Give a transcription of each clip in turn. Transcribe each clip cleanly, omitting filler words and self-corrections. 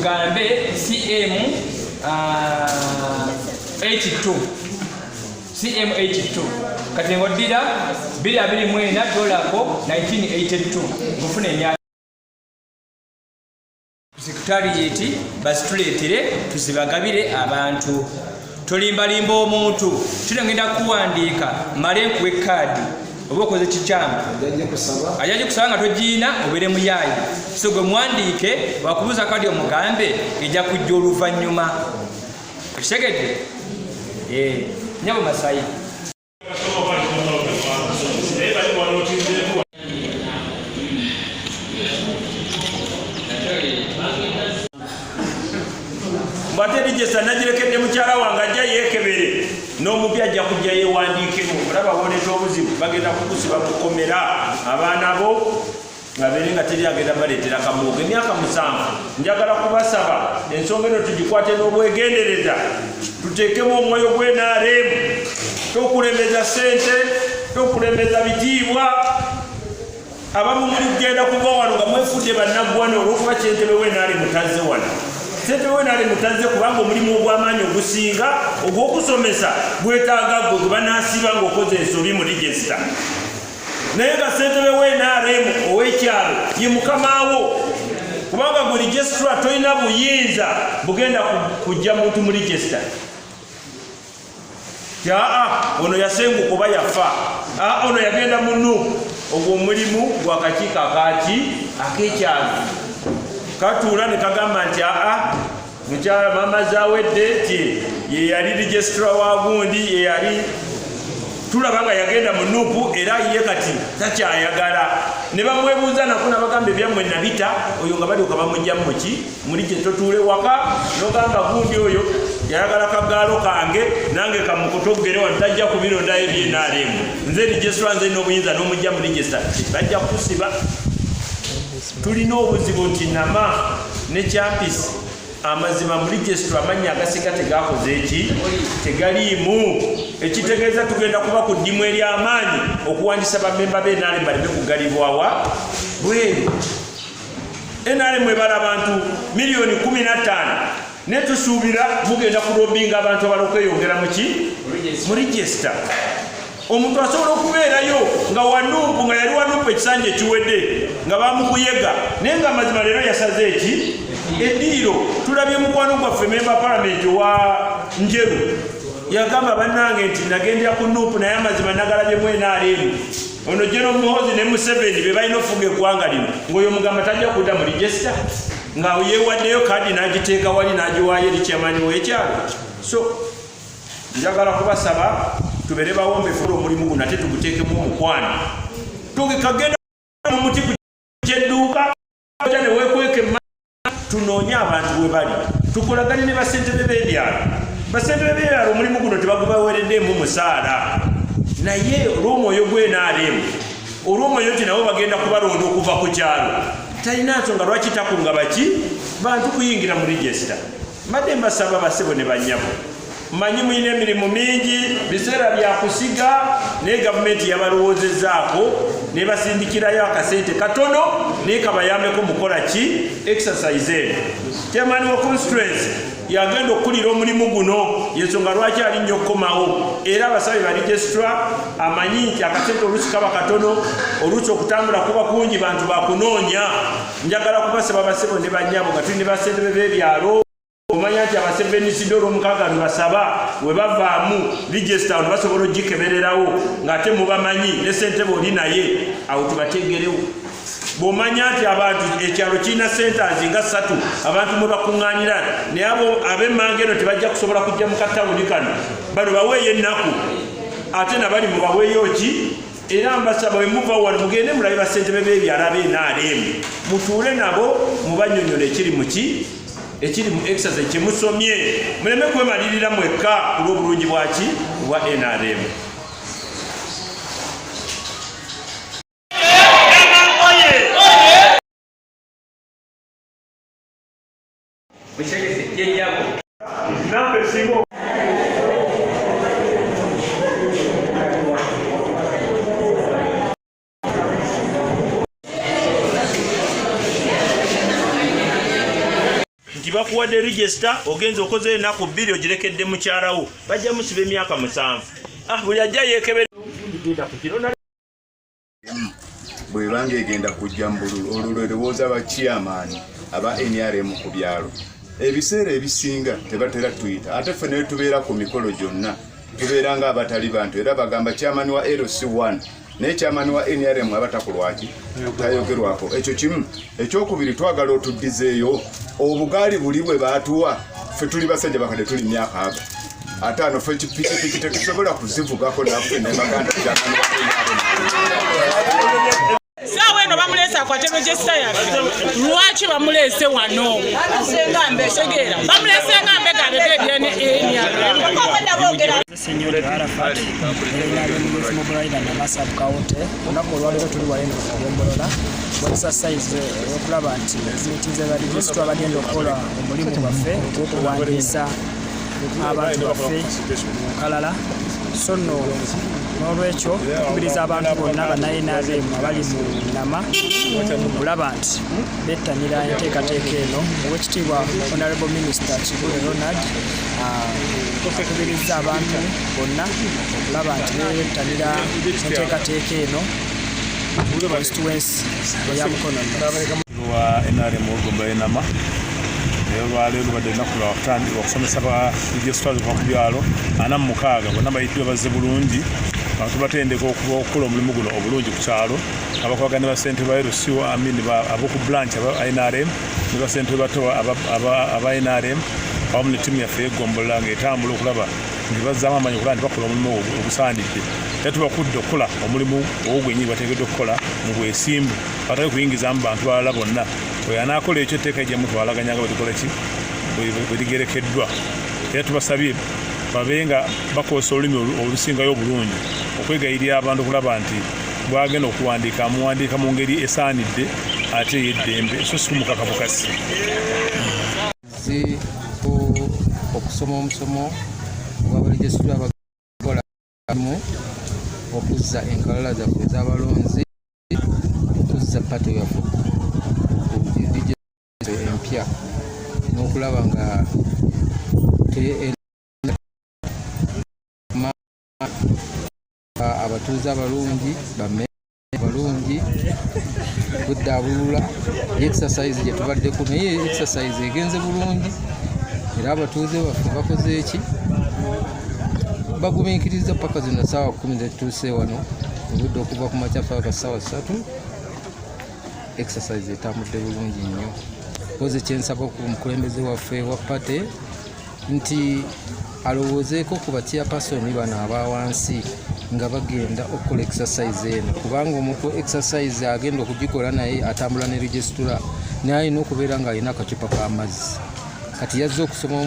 tugambe CM82 kati ngodira $224 1982 ngufuna emyaka Secretariat basituleetere tuzibagabire abantu tolimbalimba omuntu tunagenda kuwandiika male nkuwe kaadi oba okoze kikyamu ajja kusaba nga togiina obeere muyaayi so gwe muwandiike wakubuuza kaadi omugambe ejja kujja oluvannyuma okitegedde nyabo masayi mbate digesta nagirekedde mukyala wange ajja yeekebere n'omupya ajja kujja yeewandiikemu olaba wooneta obuzibu bagenda kukusiba kukomera abaana bo nga beere nga teri agenda baleetera kamuuga emyaka 7 njagala kubasaba ensonga eno tugikwate n'obwegendereza tuteekemu omwoyo gw'enaaleemu tokulemeza ssente tokulemeza bitiibwa abamu mugenda kuva wano nga mwefudde bannaggwana olw'okuba kyentebe w'enaale mutazze wano ssentebe w'enaale mutazze kubanga omulimu ogw'amaanyi ogusinga ogw'okusomesa gwetaaga gwe gwe banaasiba ng'okoze ensobi mu regisita naye nga ssentebe w'enaale ow'ekyalo ye mukamaawo kubanga gwe registra tolina buyinza bugenda kujja muntu mu regisita ono yasenguka oba yafa ono yagenda munu ogwo omulimu gwakakiiko ak'ekyalo katuula ne kagamba nti mukyala mama zawedde ti ye yali registra wa gundi ye yali tulaba nga yagenda mu nupu era ye kati takyayagala ne bamwebuuza nako nabagamba ebyammwe nabita oyo nga balyoka bamugjamu muki muli kye totuule waka nogamba gundi oyo yayagala kagaalo kange nange kamukutogere wano tajja kubirondayo ebyenaalemu nze registra nze n'obuyinza n'omujja mu registra bajja kusiba tulina obuzibu nti nama ne kyampisi amazima mu registra amannya agasiga tegakoze eki tegaliimu ekitegeeza tugenda kuba ku ddimu ery'amaanyi okuwandisa bamemba b'enaale baleme kugalibwawa bweru enaale mwebala abantu miliyoni 15 ne tusuubira mugenda kulobinga abantu abala okweyongera mu registra omuntu asobola okubeerayo nga wanumpu nga yali wanumpu ekisanja ekiwedde nga bamukuyega naye nga amazima leero yasaze eki eddiiro tulabye mukwano gwaffe memba palamenti wa Njeru yagamba bannange nti nagendera ku numpu naye amazima nagalabyemu enaaleemu ono General Muhoozi ne Museveni be balina ofuga eggwanga lino ng'oyo mugamba tajja kudda mu regisita nga yeewaddeyo kaadi n'agiteeka wali n'agiwaayo eri kyamaani w'ekyalo so njagala kubasaba tubere bawombefu omulimu guno ate tuguteekemu omukwano tugikagenda mu muti ku kyedduuka ne weekweke tunoonye abantu bwe bali tukolagane ne basentebe b'ebyalo basentebe b'ebyalo omulimu guno tebagubaweereddemu musaala naye olw'omwoyo gw'enaaleemu olw'omwoyo nti nabo bagenda kubalonda okuva ku kyalo talina nsonga lwaki takunga baki bantu kuyingira mu regisita mbadde mbasaba basebo ne bannyabo mmanyi mulina emirimu mingi biseera byakusiga naye gavumenti yabalowoozezaako nebasindikirayo akasente katono naye kabayambeko mukola ki exercise eno chairman wa constituency yagenda okukulira omulimu guno yensonga lwaki ali nnyo okukomawo era abasabe ba registra amanyi nti akasente oluusi kaba katono oluusi okutambula kuba kungi bantu bakunoonya njagala kubasaba basebo ne bannyabo nga tuli ne basentebe b'ebyalo omanya nti abasevenisido olw'omukaaga basaba we bavaamu regisita ono basobola ogikebererawo ng'ate mubamanyi ne ssentebe oli naye awo tubategerewo bw'omanya nti abantu ekyalo kirina sentazi nga 3 abantu mwe bakuŋŋaanira naye abo ab'emmanga eno tebajja kusobola kujja mu katawuni kano bano baweeyo ennaku ate nabali mubaweeyo ki era mbasaba bwe muva wano mugende mulabe bassentebe b'ebyalo ab'enaaleemu mutuule nabo mubanyonyola ekiri mu ki ekiri mu exercise kyemusomye muleme kwemalirira mwekka ku lw'obulungi bwaki bwa NRM. nti bakuwadde register ogenza okoze ennaku 2 ogirekedde mukyalawo bajja musiba emyaka 7 buli ajja yeekebera bwe bange egenda kujja mbululu olwo lowooza bakyamaani aba NRM ku byalo ebiseera ebisinga tebatera tuyita ate ffe ne tubeera ku mikolo gyonna tubeera nga abatali bantu era bagamba kyamaani wa LC1 naye kyamaani wa NRM abatakulwaki tayogerwako ekyo kimu ekyokubiri twagala otuddizeeyo obugaali buli bwe baatuwa ffe tuli basajja bakadde tuli myaka aga ate ano ffe pikipiki tetusobola kuzivugako naffe nebaganda kyamaani wa NRM Sawa eno bamulese akwate register yaffe. Lwaki bamulese wano? Segera. Bamulese ngambe gabe byene Emyaka. Señor Arafat, el mobilidad na masa kaunti. Onako lwalero tuli walendo kugombolola. Exercise okulaba nti ezintize bali register abagenda okukola omulimu gwaffe okuwandiisa abantu baffe kalala. So no n'olwekyo tukubiriza abantu bonna bannayinaabe abali mu Nama okulaba nti bettanira enteekateeka eno. Oweekitiibwa Honorable Minister Kibule Ronald tukubiriza abantu bonna okulaba nti bettanira enteekateeka eno constituency ya Mukono wa NRM ogomba enama olwaleero badde ennaku lwakutandika okusomesa ba registrars ku byalo 46 bonna bayitibwa bazze bulungi abantu batendeka okukola omulimu guno obulungi ku kyalo abakwagana ba ssente ba LCO ab'oku branch aba NRM ne ba ssente bato aba NRM awamu ne ttiimu yaffe egombolola ng'etambula okulaba ng'ebazzaamu amaanyi okulaba nti bakola omulimu ogusaanidde era tubakudde okukola omulimu ogwennyini bateekeddwa okukola mu bwesimbu batali kuyingizamu bantu balala bonna oyo anaakola ekyo etteeka ejja mutwalaganyanga batikola ki bwe ligerekeddwa era tubasabye babe nga bakozesa olulimi olusingayo obulungi okwegayirira abantu okulaba nti bwagenda okuwandiika amuwandiika mu ngeri esaanidde ate ey'eddembe so si kumukakabukasi si okusoma omusomo gw'abaregisitula abakolamu okuzza enkalala zaffe ez'abalonzi okuzza pati yaffe empya n'okulaba nga abatuuze abalungi balungi kuddaabulula exercise gye tubaddeko naye exercise egenze bulungi era abatuuze baffe bakoze eki bagumiikiriza paka zino ssaawa 10 zetutuuse wano obudde okuva ku makya paka ssaawa 3 exercise etambudde bulungi nnyo koze kyensaba ku mukulembeze waffe wa pate nti alowoozeeko ku bachairpersoni bano abawansi nga bagenda okukola exercise eno kubanga omuntu exercise agenda okugikola naye atambula ne registura naye alina okubeera ng'alina akacupa k'amazzi kati yazze okusoma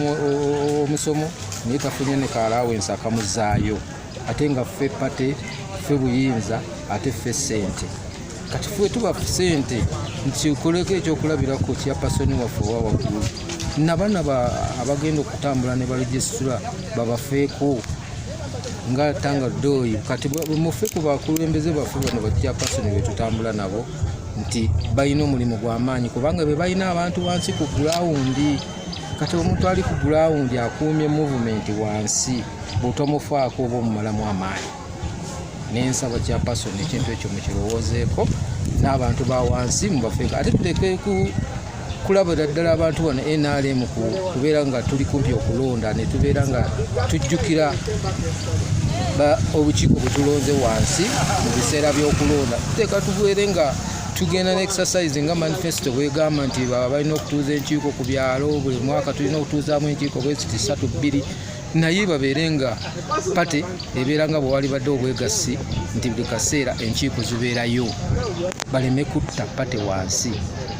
omusomo naye tafunye ne kaalaawensi akamuzaayo ate nga ffe pate ffe buyinza ate ffe ssente kati ffe tuba ssente nti ukoleko ekyokulabirako chairpersoni waffe owa waggulu nabana abagenda okutambula ne baregistura babafeeko nga tanga dooyi kati mufe ku bakulembeze baffe bano bachairpersoni betutambula nabo nti balina omulimu gw'amaanyi kubanga be balina abantu wansi ku gulawundi kati omuntu ali ku gulawundi akuumye movement wansi bw'otomufaako oba omumalamu amaanyi nensaba chairpersoni ekintu ekyo mukirowoozeeko n'abantu ba wansi mubafeeko ate tuleke kulabira ddala abantu bano NRM kubeera nga tuli kumpi okulonda ne tubeera nga tujjukira obukiiko bwe tulonze wansi mu biseera by'okulonda tuteeka tubeere nga tugenda ne exercise nga manifesto bwegamba nti balina okutuuza enkiiko ku byalo buli mwaka tulina okutuuzaamu enkiiko bweziti 3-2 naye babeere nga pate ebeera nga bwe wali badde obwegassi nti buli kaseera enkiiko zibeerayo baleme kutta pate wansi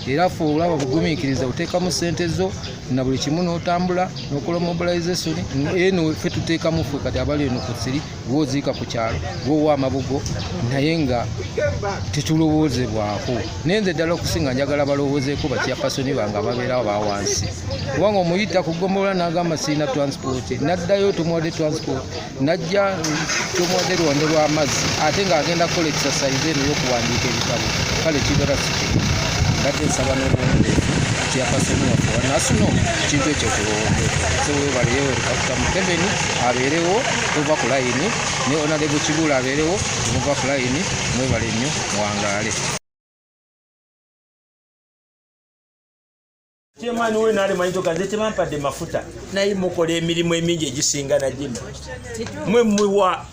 era ffe olaba bugumiikiriza oteekamu ssente zo na buli kimu n'otambula n'okola mobilization eno ffe tuteekamu ffe kati abali eno ku siri gwoziika ku kyalo gwowa amabugo naye nga tetulowoozebwako naye nze ddala okusinga njagala balowoozeeko bachairpersoni bange ababeerawo bawansi kubanga omuyita kugombolola n'agamba sirina transport naddayo tumuwadde transport najja tumuwadde luwande lw'amazzi ate ng'agenda kukola exercise eno y'okuwandiika ebitabo kale kigala sikiri ate nsaba n'obwongeefu chairperson waffe wa national kintu ekyo tulowooze so webaleyo Dr. Museveni abeerewo tuva ku layini ne Honorable Kibula abeerewo tuva ku layini mwebale nnyo muwangaale. Chairman we nali manyi tokanze tebampadde mafuta naye mukola emirimu emingi egisinga na gino mwe mwewa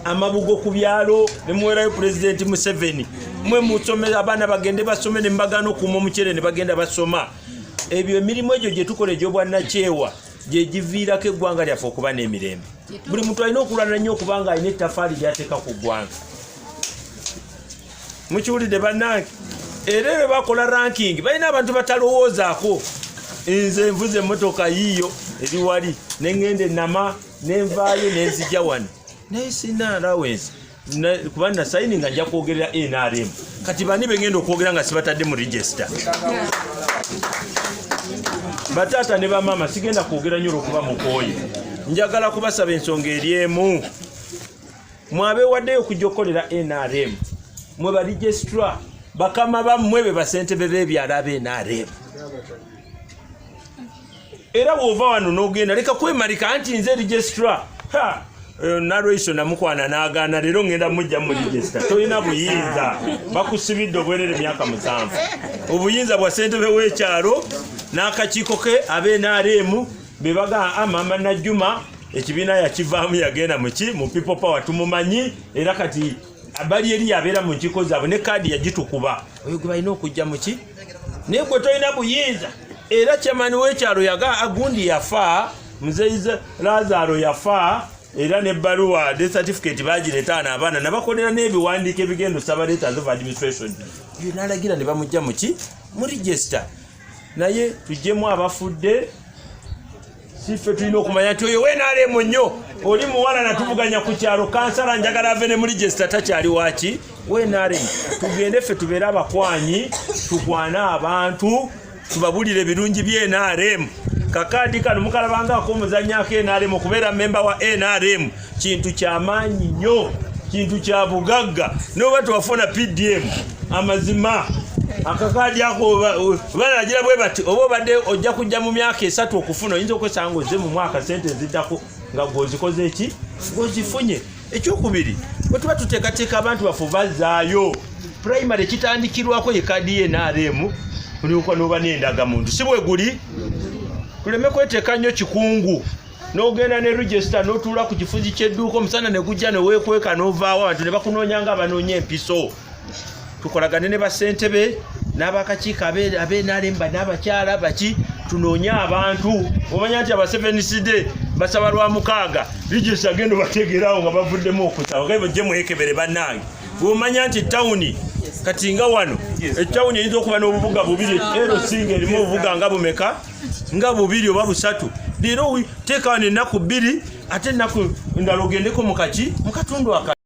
amabugo ku byalo ne muwerayo President Museveni mwe musomera abaana bagende basome ne mbagano kuma omukyere ne bagenda basoma ebyo emirimu egyo gye tukola egy'obwannakyewa gye giviirako eggwanga lyaffe okuba n'emirembe buli muntu alina okulwana nnyo okubanga alina ettafaali lyateeka ku ggwanga mukiwulidde bannange era bwe bakola ranking balina abantu batalowoozaako nze nvuze emmotoka yiiyo eri wali neŋŋenda enama nenvaayo nenzija wano naye sina allowance kuba nasayini nga nja kwogerera NRM kati bani begenda okwogera nga sibatadde mu register bataata ne bamaama sigenda kwogera nnyo olwokuba mukooye njagala kubasaba ensonga eri emu mwabeewaddeyo okujja okukolera NRM mwe ba registrar bakama bammwe be basentebe b'ebyalo ab'NRM era bw'ova wano n'ogenda leka kwemalika nti nze registrar nalweiso namukwana n'agaana leero ngenda mujja mu register tolina buyinza bakusibidde obwerere emyaka 7 obuyinza bwa ssentebe w'ekyalo n'akakiiko ke ab'NRM be baga Mama Najjuma ekibiina yakivaamu yagenda mu people power tumumanyi era kati abali eri yabeera mu nkiiko zaabwe ne kaadi yagitukuba oyo gwe balina okujja muki naye gwe tolina buyinza era chairman w'ekyalo yaga agundi yafa muzeyize Lazaro yafa era ne baluwa de certificate bagireetaana abaana nabakolera n'ebiwandiiko ebigendo saba letters of administration yo nalagira ne bamujja muki mu register naye tujjemu abafudde sife tulina okumanya nti oyo weenaalemu nnyo oli muwala natuvuganya ku kyalo kansala njagala ave ne mu register takyali waki weenaalemu tugende ffe tubeere abakwanyi tukwane abantu tubabulire ebirungi by'NRM kakaadi kano mukalabangako omuzannyako NRM okubeera memba wa NRM kintu kyamaanyi nnyo kintu kya bugagga noba tewafuna PDM amazima akakaadi ako balagira bwe bati oba obadde ojja kujja mu myaka 3 okufuna oyinza okwesanga ozze mu mwaka sente ziddako nga gwozikoze eki gwozifunye ekyokubiri bwe tuba tuteekateeka abantu bafu bazaayo primary kitandikirwako ye kaadi y'NRM olyoka n'oba n'endagamuntu si bwe guli tuleme kweteeka nnyo kikungu n'ogenda ne register n'otuula ku kifuzi ky'edduuka omusana ne gujja ne weekweka n'ovaawo abantu ne bakunoonya nga abanoonya empiso tukolagane ne bassentebe n'abakakiiko ab'NRM n'abakyala baki tunoonye abantu omanya nti aba 7CD basaba lwa 6 register gendo bategeraawo nga bavuddemu okusaba gaye bajje mwekebere bannange bw'omanya nti tawuni kati nga wano ettawuni eyinza okuba n'obubuga bubiri erosinga erimu obubuga nga bumeka nga bubiri oba busatu leero teeka wano ennaku 2 ate ennaku endala ogendeko mu katundu